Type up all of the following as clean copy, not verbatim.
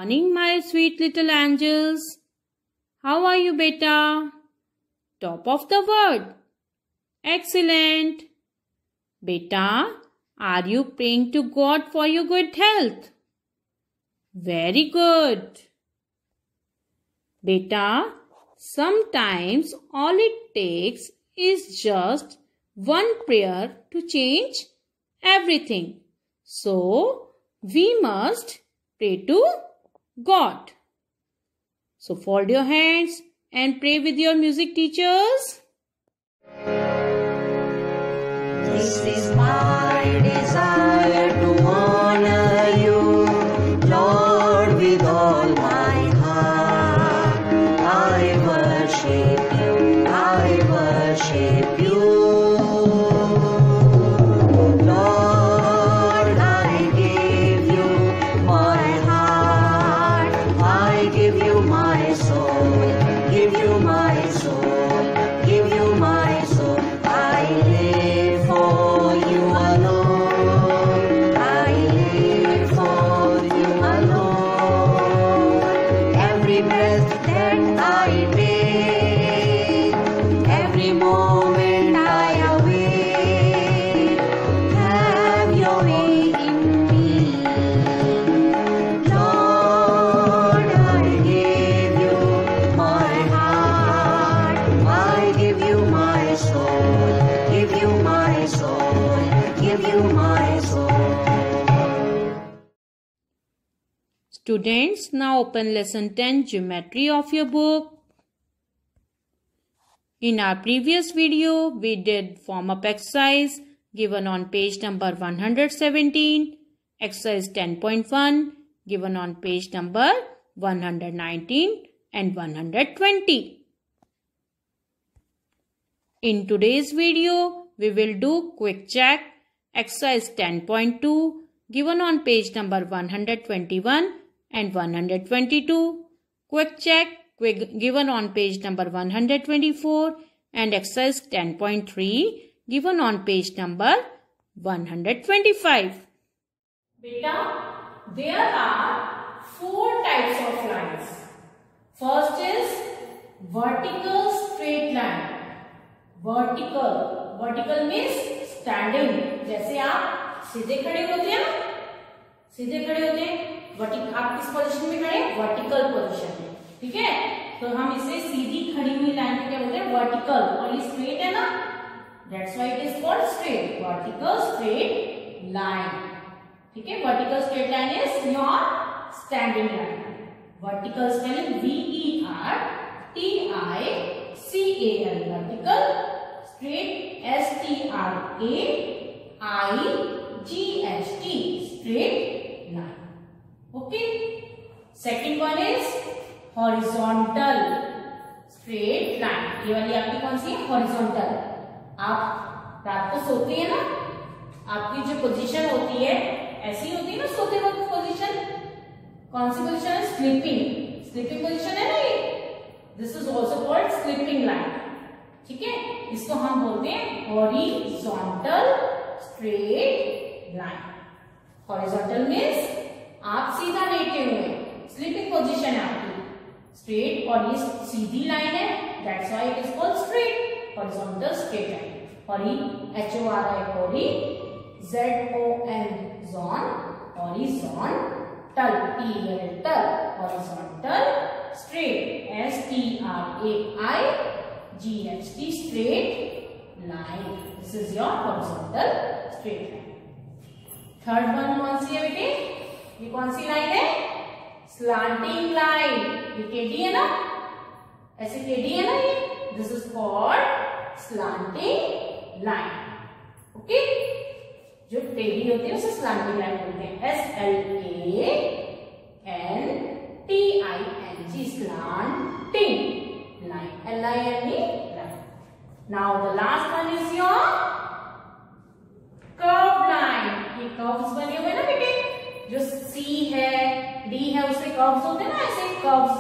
Morning, my sweet little angels. How are you, beta? Top of the world. Excellent. Beta, are you praying to God for your good health? Very good. Beta, sometimes all it takes is just one prayer to change everything. So, we must pray to God. So, fold your hands and pray with your music teachers. This is my desire to honor you, Lord, with all my heart. I worship you, I worship you. Lord, I give you my heart, I give you my soul, give you my soul, give you my soul. I live for you alone, I live for you alone. Every breath that I take, every moment I awake, have your way in me. Lord, I give you my heart, I give you my soul, give you my soul, give you my soul. Students, now open lesson 10 geometry of your book. In our previous video, we did form up exercise given on page number 117, exercise 10.1 given on page number 119 and 120. In today's video, we will do quick check exercise 10.2 given on page number 121 and 122. Quick check given on page number 124 and exercise 10.3 given on page number 125. Beta, there are 4 types of lines. First is vertical straight line. Vertical means standing, जैसे आप सीधे खड़े होते हैं ना, सीधे खड़े होते हैं, आप किस पोजीशन में खड़े हैं? वर्टिकल पोजीशन में, ठीक है। तो हम इसे सीधी खड़ी हुई लाइन को क्या बोलते हैं? वर्टिकल, और ये स्ट्रेट है ना, that's why it is called straight, vertical straight line, ठीक है। Vertical straight line is your standing line. Vertical spelling VERTICAL, vertical, straight STRAIGHT, straight line. Okay. Second one is horizontal straight line. ये वाली आपकी कौन सी है? horizontal. आप रात को सोते हैं ना, आपकी जो पोजीशन होती है ऐसी होती है ना सोते वक्त पोजीशन, कौन सी पोजीशन है? स्लीपिंग पोजीशन है ना ये। This is also called sleeping line, ठीक है। इसको हम बोलते हैं horizontal straight line. Horizontal means आप सीधा लेटे हुए हैं, स्लीपिंग पोजीशन है आपकी, स्ट्रेट, और ये सीधी लाइन है, that's why it is called straight, horizontal straight line. HORI हॉरी, ZON zone, horizontal, horizontal straight, STRAIGHT, straight line. This is your horizontal straight line. Third one कौन सी है बेटे? ये कौन सी लाइन है? Slanting line. ये टेढ़ी है ना, ऐसे टेढ़ी है ना ये, this is called slanting line. Okay, जो टेढ़ी होती है उसे स्लांटिंग लाइन बोलते हैं। SLANTING, slanting line, LINE line. Now the last one is your curved line. ये कर्व्स बने हुए ना बेटे, जो C है, D है, उससे कर्व्स होते हैं ना, ऐसे कर्व्स,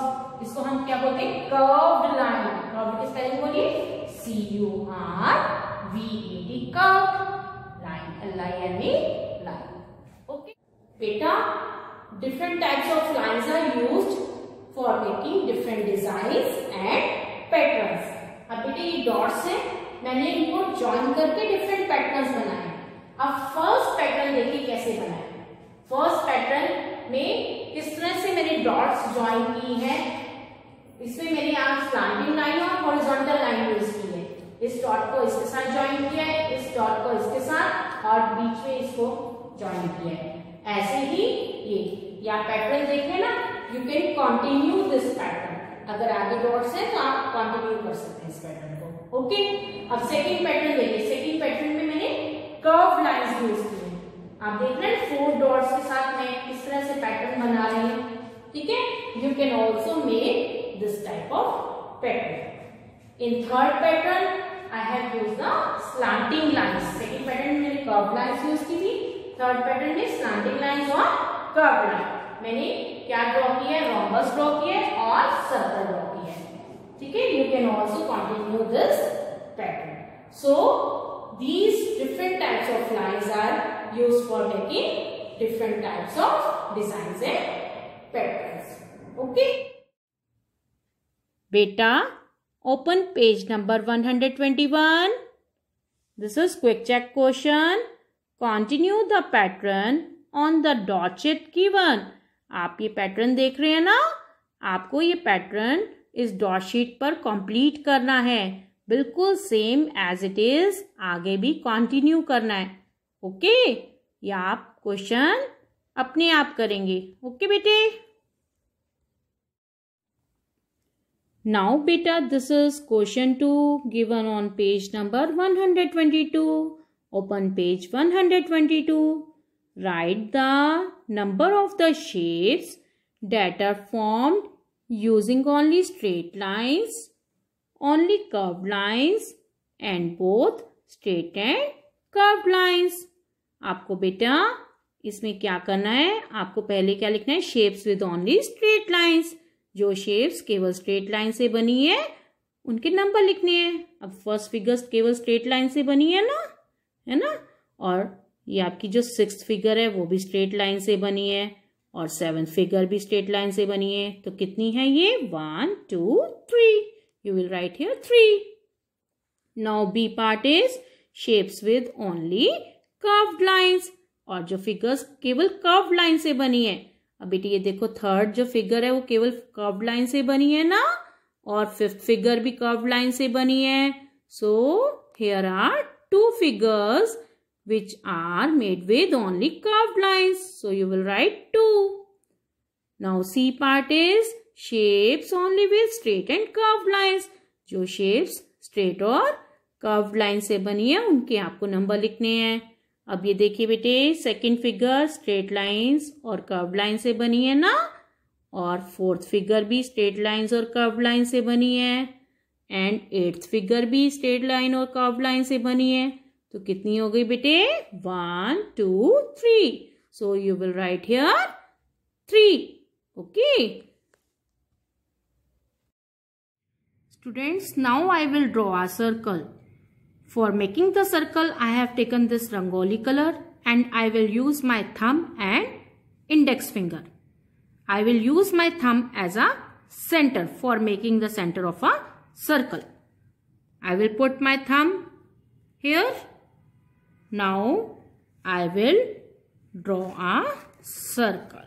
इसको हम क्या बोलते हैं? Curved line. कर्व्ड की स्पेलिंग बोलिए? CURVED, curved line, LINE line. Okay, beta, different types of lines are for making different designs and patterns. अब बेटे ये डॉट्स हैं, मैंने इनको ज्वाइन करके डिफरेंट पैटर्न्स बनाए। अब फर्स्ट पैटर्न देखिए कैसे बनाए। फर्स्ट पैटर्न में किस तरह से मैंने डॉट्स ज्वाइन की है। इसमें मैंने आज स्लैंटिंग लाइन और हॉरिजॉन्टल लाइन यूज की है। इस डॉट को इसके साथ ज्वाइन किया है, इस डॉट को इसके साथ, और बीच में इसको ज्वाइन किया है। ऐसे ही ये आप पैटर्न देखें ना, you can continue this pattern. अगर आगे डॉट्स है तो आप कंटिन्यू कर सकते हैं इस पैटर्न को। ओके, अब सेकंड पैटर्न देखिए। सेकंड पैटर्न में मैंने कर्व लाइंस यूज की है। आप देख रहे हैं 4 डॉट्स के साथ मैं किस तरह से पैटर्न बना रही हूँ। ठीक है, you can also make this type of pattern. In third pattern I have used the slanting lines. Second pattern में मैंने कर्व लाइंस यूज की थी, थर्ड पैटर्न में स्लैंटिंग लाइंस और कर्व लाइन। मैंने क्या ड्रॉ किया है, रोम्बस ड्रॉ किया है और सर्कल ड्रॉ किया है। ठीक है, you can also continue this pattern. So these different types of lines are used for making different types of designs and patterns. Okay? Beta, open page number 121. This is quick check question. Continue the pattern on the dot sheet given. आप ये pattern देख रहे हैं ना, आपको ये pattern इस dot sheet पर कंप्लीट करना है। बिल्कुल सेम एज इट इज आगे भी कंटिन्यू करना है। ओके, या आप क्वेश्चन अपने आप करेंगे। ओके बेटे। Now beta, this is question 2 given on page number 122. Open page 122. Write the number of the shapes that are formed using only straight lines, only curved lines and both straight and curved lines. आपको बेटा इसमें क्या करना है, आपको पहले क्या लिखना है, shapes with only straight lines. जो शेप्स केवल स्ट्रेट लाइन से बनी है उनके नंबर लिखने हैं। अब फर्स्ट फिगर केवल स्ट्रेट लाइन से बनी है ना, और ये आपकी जो 6th फिगर है वो भी स्ट्रेट लाइन से बनी है, और 7th फिगर भी स्ट्रेट लाइन से बनी है। तो कितनी है ये, 1 2 3। You will write here 3। Now B part is shapes with only curved lines, और जो फिगर्स केवल कर्व्ड लाइन से बनी है। अब बेटी ये देखो, थर्ड जो फिगर है वो केवल कर्व लाइन से बनी है ना, और 5th फिगर भी कर्व लाइन से बनी है। So here are 2 figures which are made with only curved lines. So you will write 2. Now C part is shapes only with straight and curved lines. जो shapes straight और curved line से बनी है उनके आपको नंबर लिखने हैं। अब ये देखिए बेटे, सेकंड फिगर स्ट्रेट लाइंस और कर्व लाइन से बनी है ना, और 4th फिगर भी स्ट्रेट लाइंस और कर्व लाइन से बनी है, एंड 8th फिगर भी स्ट्रेट लाइन और कर्व लाइन से बनी है। तो कितनी हो गई बेटे, 1 2 3। So you will write here 3। Okay students, now I will draw a circle. For making the circle, I have taken this rangoli color and I will use my thumb and index finger. I will use my thumb as a center for making the center of a circle. I will put my thumb here. Now I will draw a circle.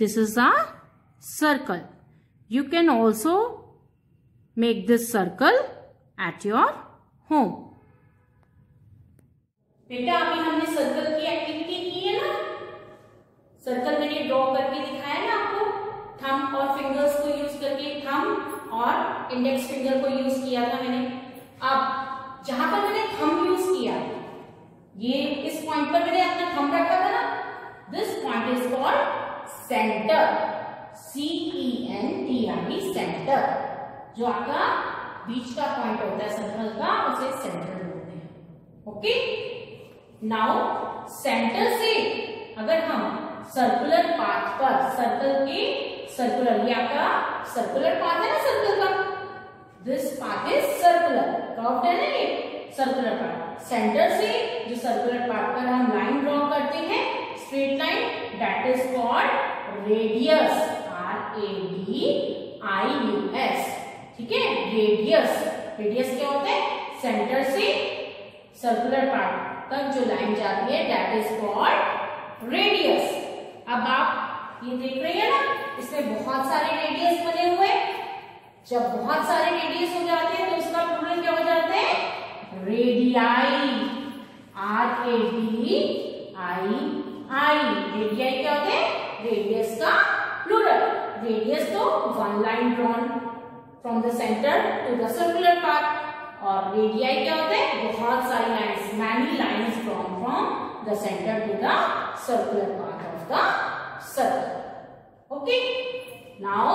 This is a circle. You can also make this circle at your home. बेटा अभी हमने circle की activity की है ना, circle मैंने draw करके दिखाया ना आपको, थंब और फिंगर्स को यूज करके, थंब और इंडेक्स फिंगर को यूज किया था मैंने। अब जहां पर मैंने थंब यूज किया, ये इस पॉइंट पर मैंने अपना थंब रखा था ना, this point is called centre, CENTR, centre. जो आपका बीच का पॉइंट होता है सर्कल का, उसे सेंटर बोलते हैं। ओके, नाउ सेंटर से अगर हम सर्कुलर पाथ पर, सर्कल के सर्कुलर, ये आपका सर्कुलर पाथ है ना सर्कल का, this path is circular, curved है ना ये सर्कुलर पाथ। सेंटर से जो सर्कुलर पाथ पर हम लाइन ड्रॉ करते हैं, straight line, that is called radius, RADIUS, ठीक है, रेडियस। रेडियस क्या होता है? सेंटर से सर्कुलर पार्ट तक जो लाइन जाती है, दैट इज कॉल्ड रेडियस। अब आप ये देख रहे हैं ना, इसमें बहुत सारे रेडियस बने हुए। जब बहुत सारे रेडियस हो जाते हैं तो उसका प्लूरल क्या हो जाता है? Radii, RADII। रेडियाई क्या होते हैं? रेडियस का प्लूरल। रेडियस तो one line drawn from the centre to the circular path, और रेडियाई क्या होते हैं? बहुत सारी lines, many lines drawn from the centre to the circular path of the circle. Okay, now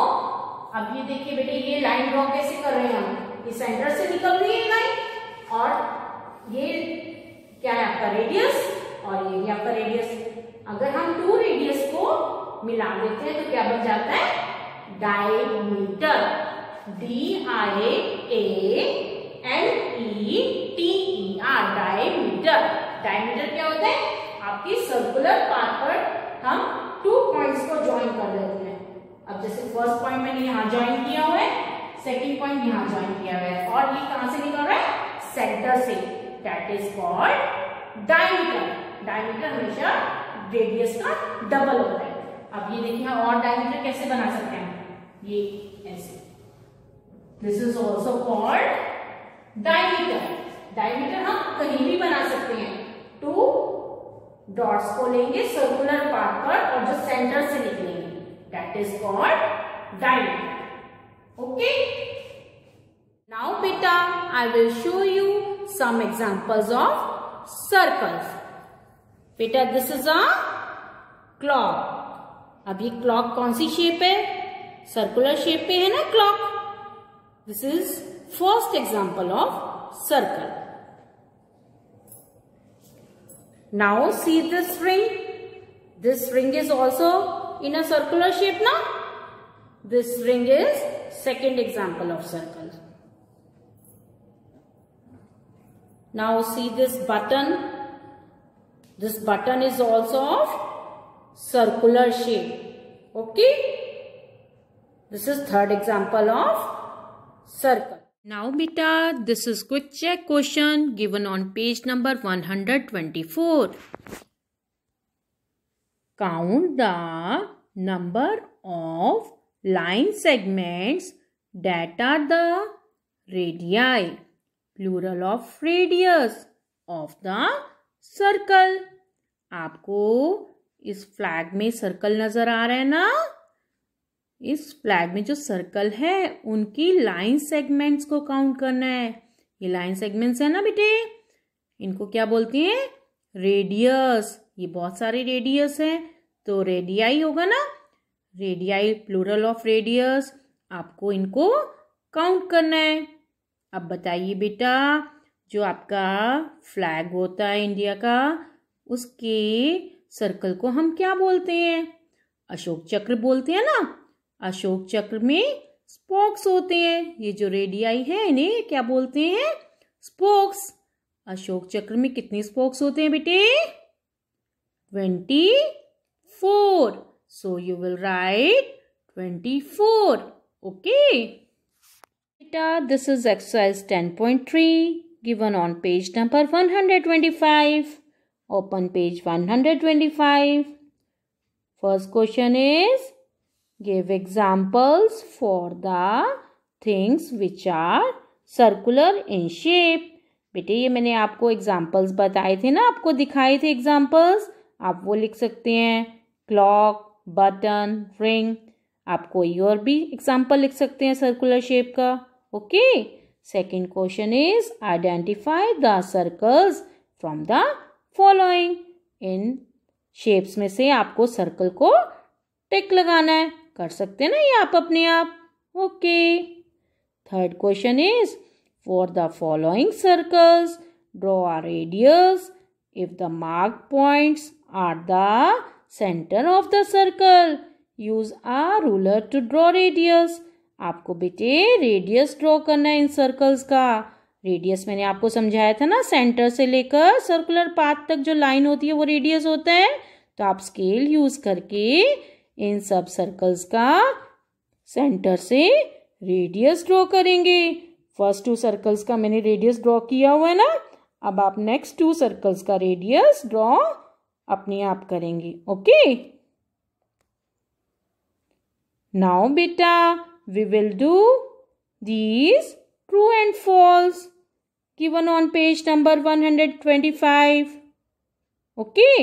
अब ये देखिए बेटे, ये लाइन ड्रॉ कैसे कर रहे हैं हम? ये सेंटर से निकल रही है लाइन, और ये क्या है आपका रेडियस, और ये भी आपका रेडियस। अगर हम टू रेडियस को मिला देते हैं तो क्या बन जाता है? Diameter, DIAMETER, diameter. डायमीटर क्या होता है? आपकी सर्कुलर पाथ पर हम टू पॉइंट्स को ज्वाइन कर देते हैं। अब जैसे फर्स्ट पॉइंट मैंने यहाँ ज्वाइन किया हुआ है, सेकंड पॉइंट यहाँ ज्वाइन किया हुआ है, और ये कहां से निकल रहा है? सेंटर से, that is called diameter. Diameter हमेशा रेडियस का डबल होता है। अब ये देखिए, और डायमीटर कैसे बना सकते हैं? ये ऐसे, this is also called diameter. Diameter हम कहीं भी बना सकते हैं। टू डॉट्स को लेंगे सर्कुलर पाथ पर और जो सेंटर से निकलेंगे, that is called diameter. Okay, now बेटा I will show you some examples of circles. बेटा दिस इज अ क्लॉक। अब ये क्लॉक कौन सी शेप है? सर्कुलर शेप में है ना clock. This is first example of circle. Now see this ring. This ring is also in a circular shape now. This ring is second example of circle. Now see this button. This button is also of circular shape. Okay. This is third example of circle. Now beta, this is quick check question given on page number 124. Count the number of line segments that are the radii, plural of radius of the circle. आपको इस flag में circle नजर आ रहा है ना? इस flag में जो सर्कल है उनकी लाइन सेगमेंट्स को काउंट करना है। ये लाइन सेगमेंट्स है ना बेटे, इनको क्या बोलते हैं? रेडियस। ये बहुत सारे रेडियस हैं तो रेडियाई होगा ना, रेडियाई प्लूरल ऑफ रेडियस। आपको इनको काउंट करना है। अब बताइए बेटा, जो आपका फ्लैग होता है इंडिया का, उसके सर्कल को हम क्या बोलते हैं? अशोक चक्र बोलते हैं ना। अशोक चक्र में स्पोक्स होते हैं। ये जो रेडियाई है इन्हें क्या बोलते हैं? स्पोक्स। अशोक चक्र में कितने स्पोक्स होते हैं बेटे? 24. So you will write 24. Okay. Beta, this is exercise 10.3 given on page number 125. Open page 125. First question is, give examples for the things which are circular in shape. बेटे ये मैंने आपको एग्जाम्पल्स बताए थे ना, आपको दिखाए थे एग्जाम्पल्स, आप वो लिख सकते हैं। Clock, button, ring. आप कोई और भी एग्जाम्पल लिख सकते हैं सर्कुलर शेप का। Okay. Second question is identify the circles from the following. In shapes में से आपको सर्कल को टिक लगाना है। कर सकते हैं ना ये आप अपने आप। Okay. Third question is, for the following circles draw a radius if the marked points are the center of the circle. Use a ruler to draw radius. आपको बेटे रेडियस ड्रॉ करना है इन सर्कल्स का. रेडियस मैंने आपको समझाया था ना, सेंटर से लेकर सर्कुलर पाथ तक जो लाइन होती है वो रेडियस होता है. तो आप स्केल यूज करके इन सब सर्कल्स का सेंटर से रेडियस ड्रॉ करेंगे. फर्स्ट 2 सर्कल्स का मैंने रेडियस ड्रॉ किया हुआ है ना. अब आप नेक्स्ट 2 सर्कल्स का रेडियस ड्रॉ अपने आप करेंगे. ओके. नाउ बेटा we will do these true and false given on page number 125. Okay.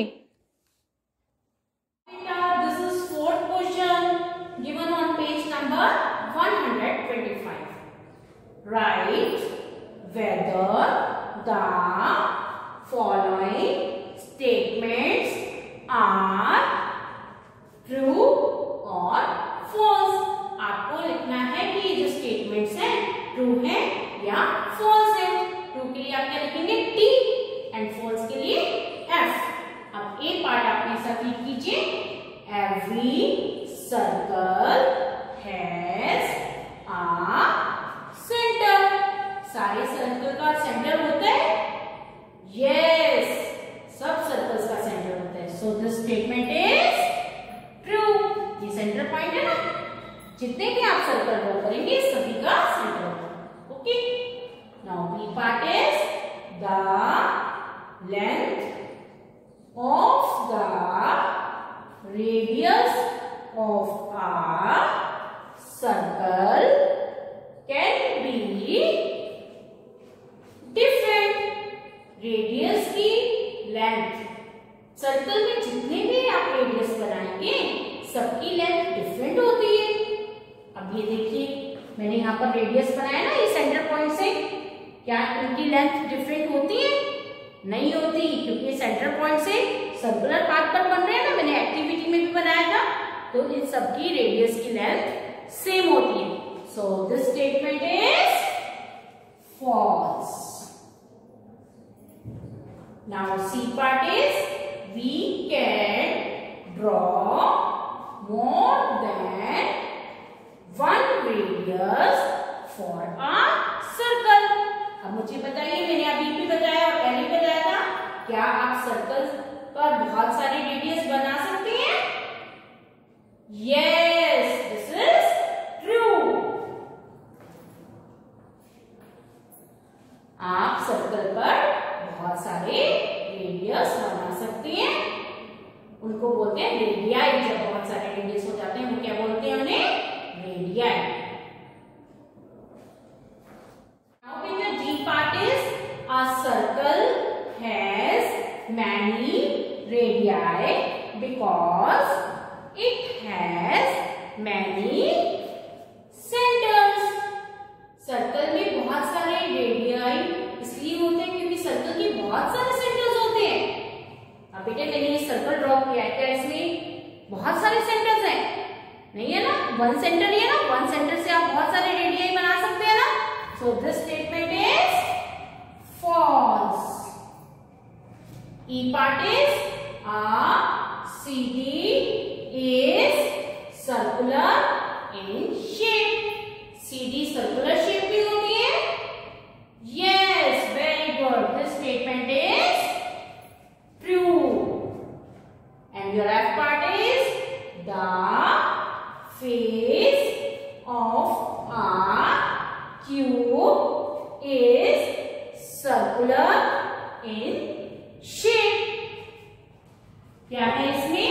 This is 4th question given on page number 125. Write whether the following statements are true or false. आपको लिखना है कि ये जो statements हैं true है या false है. ट्रू के लिए आप क्या लिखेंगे टी एंड फॉल्स के लिए एफ. अब ए पार्ट आपने साथ लिख कीजिए. Every circle has a centre. सारे सर्कल का सेंटर होता है. यस, सब सर्कल्स का सेंटर होता है. So this statement is true. ये सेंटर पॉइंट है ना, जितने भी आप सर्कल ड्रॉ करेंगे सभी का सेंटर होगा. Okay. Now B part is the length of the radius of a circle can be different. Radius की लेंथ, सर्कल में जितने भी आप रेडियस बनाएंगे सबकी लेंथ डिफरेंट होती है. अब ये देखिए मैंने यहाँ पर रेडियस बनाया ना ये सेंटर पॉइंट से. क्या इनकी लेंथ डिफरेंट होती है? नहीं होती, क्योंकि सेंटर पॉइंट से सर्कुलर पाथ पर बन रहे हैं ना. मैंने एक्टिविटी में भी बनाया था. तो इन सबकी रेडियस की लेंथ सेम होती है. So this statement is false. Now C part is we can draw more than one radius for a circle. अब मुझे बताइए, मैंने अभी भी बताया और पहले बताया था, क्या आप सर्कल पर बहुत सारे रेडियस बना सकते हैं? Yes, this is true. आप सर्कल पर बहुत सारे रेडियस बना सकते हैं. उनको बोलते हैं रेडियाई. जब बहुत सारे रेडियस हो जाते हैं वो क्या बोलते हैं उन्हें? रेडियाई. नाउ बेटा D part is a circle has many radii because it has many centres. Circle में बहुत सारे रेडियाई इसलिए होते हैं क्योंकि सर्कल के बहुत सारे सेंटर्स होते हैं. अब बेटे मैंने ये सर्कल ड्रॉ किया है, क्या इसमें बहुत सारे सेंटर्स हैं? नहीं है ना, वन सेंटर ही है ना. वन सेंटर से आप बहुत सारे रेडियाई बना सकते हैं ना. So this statement is false. E part is a CD is circular in shape. CD circular shape भी होती है. Yes, very good. This statement is true. And your F part is the face of a cube is circular in shape. क्या है इसमें?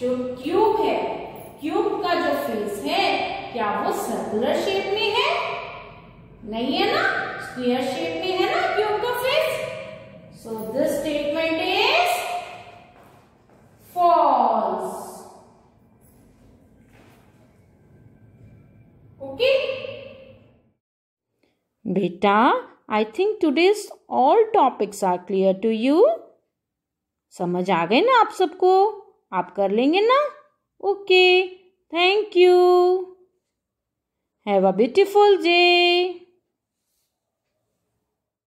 जो cube है, cube का जो फेस है क्या वो सर्कुलर शेप में है? नहीं है ना, स्क्वायर शेप में है ना क्यूब का face. So this statement is false. Okay? Beta, I think today's all topics are clear to you. समझ आ गए ना आप सबको? आप कर लेंगे ना? Okay. Thank you. Have a beautiful day.